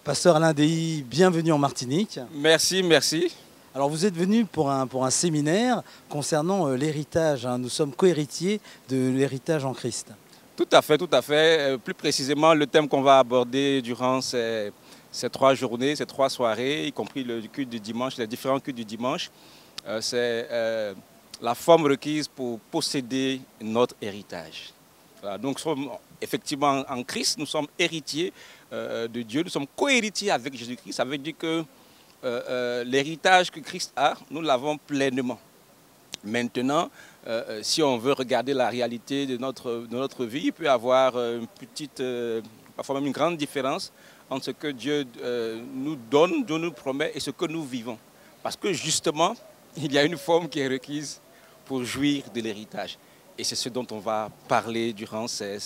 Pasteur Alain Déhi, bienvenue en Martinique. Merci, merci. Alors vous êtes venu pour un séminaire concernant l'héritage. Nous sommes co-héritiers de l'héritage en Christ. Tout à fait, tout à fait. Plus précisément, le thème qu'on va aborder durant ces 3 journées, ces 3 soirées, y compris le culte du dimanche, les différents cultes du dimanche, c'est la forme requise pour posséder notre héritage. Voilà, donc nous sommes effectivement en Christ, nous sommes héritiers de Dieu, nous sommes co-héritiers avec Jésus-Christ. Ça veut dire que l'héritage que Christ a, nous l'avons pleinement. Maintenant, si on veut regarder la réalité de notre vie, il peut y avoir une petite, parfois même une grande différence entre ce que Dieu nous donne, Dieu nous promet et ce que nous vivons. Parce que justement, il y a une forme qui est requise pour jouir de l'héritage. Et c'est ce dont on va parler durant ce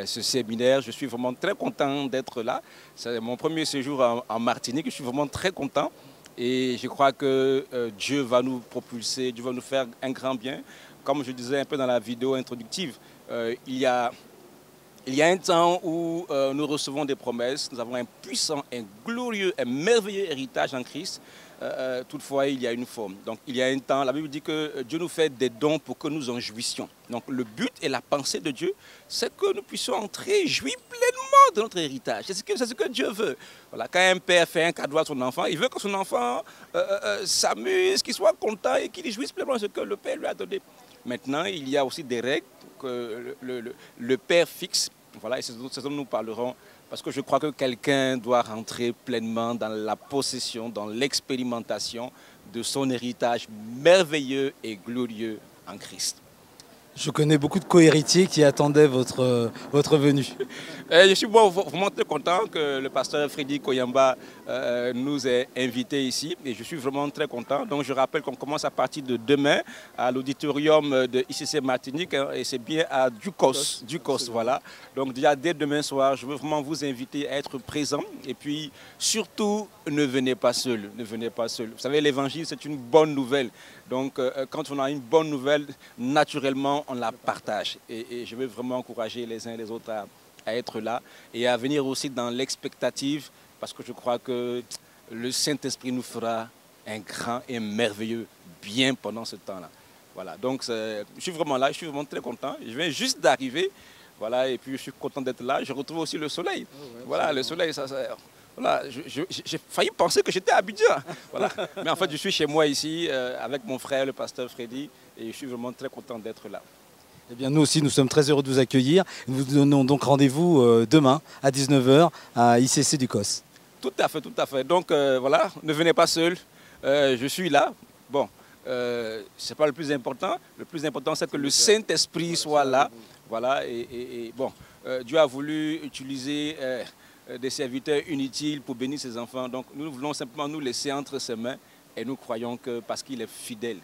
séminaire. Je suis vraiment très content d'être là. C'est mon premier séjour en Martinique. Je suis vraiment très content. Et je crois que Dieu va nous propulser, Dieu va nous faire un grand bien. Comme je disais un peu dans la vidéo introductive, il y a un temps où nous recevons des promesses. Nous avons un puissant, un glorieux, un merveilleux héritage en Christ. Toutefois, il y a une forme. Donc, il y a un temps, la Bible dit que Dieu nous fait des dons pour que nous en jouissions. Donc, le but et la pensée de Dieu, c'est que nous puissions entrer, jouir pleinement de notre héritage. C'est ce que Dieu veut. Voilà, quand un père fait un cadeau à son enfant, il veut que son enfant s'amuse, qu'il soit content et qu'il jouisse pleinement de ce que le père lui a donné. Maintenant, il y a aussi des règles que le père fixe. Voilà, et c'est ce dont nous parlerons. Parce que je crois que quelqu'un doit rentrer pleinement dans la possession, dans l'expérimentation de son héritage merveilleux et glorieux en Christ. Je connais beaucoup de co-héritiers qui attendaient votre venue. Je suis vraiment très content que le pasteur Freddy Koyamba nous ait invités ici et je suis vraiment très content. Donc je rappelle qu'on commence à partir de demain à l'auditorium de ICC Martinique et c'est bien à Ducos, voilà. Donc déjà dès demain soir, je veux vraiment vous inviter à être présents et puis surtout ne venez pas seul, ne venez pas seul. Vous savez, l'évangile c'est une bonne nouvelle. Donc quand on a une bonne nouvelle, naturellement on la partage et je veux vraiment encourager les uns et les autres à être là et à venir aussi dans l'expectative parce que je crois que le Saint-Esprit nous fera un grand et merveilleux bien pendant ce temps-là. Voilà, donc je suis vraiment là, je suis vraiment très content. Je viens juste d'arriver, voilà, et puis je suis content d'être là. Je retrouve aussi le soleil. Voilà, le soleil, voilà, j'ai failli penser que j'étais à Abidjan. Voilà. Mais en fait, je suis chez moi ici avec mon frère, le pasteur Freddy, et je suis vraiment très content d'être là. Eh bien, nous aussi, nous sommes très heureux de vous accueillir. Nous vous donnons donc rendez-vous demain à 19 h à ICC Ducos. Tout à fait, tout à fait. Donc voilà, ne venez pas seul. Je suis là. Bon, ce n'est pas le plus important. Le plus important, c'est que le Saint-Esprit soit là. Voilà, et bon, Dieu a voulu utiliser des serviteurs inutiles pour bénir ses enfants. Donc nous voulons simplement nous laisser entre ses mains et nous croyons que parce qu'il est fidèle,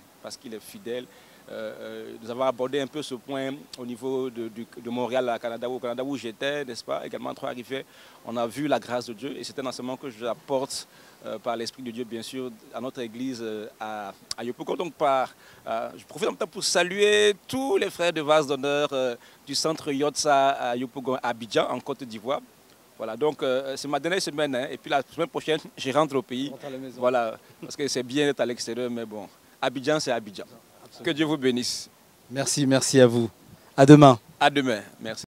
nous avons abordé un peu ce point au niveau de Montréal au Canada où j'étais, n'est-ce pas, également trop arrivé. On a vu la grâce de Dieu et c'est un enseignement que je apporte par l'Esprit de Dieu, bien sûr, à notre église à Yopougon. Donc, je profite en même temps pour saluer tous les frères de vase d'honneur du centre Yotsa à Yopougon, à Abidjan, en Côte d'Ivoire. Voilà, donc c'est ma dernière semaine, hein, et puis la semaine prochaine, je rentre au pays. Voilà, parce que c'est bien d'être à l'extérieur, mais bon, Abidjan, c'est Abidjan. Que Dieu vous bénisse. Merci, merci à vous. À demain. À demain. Merci.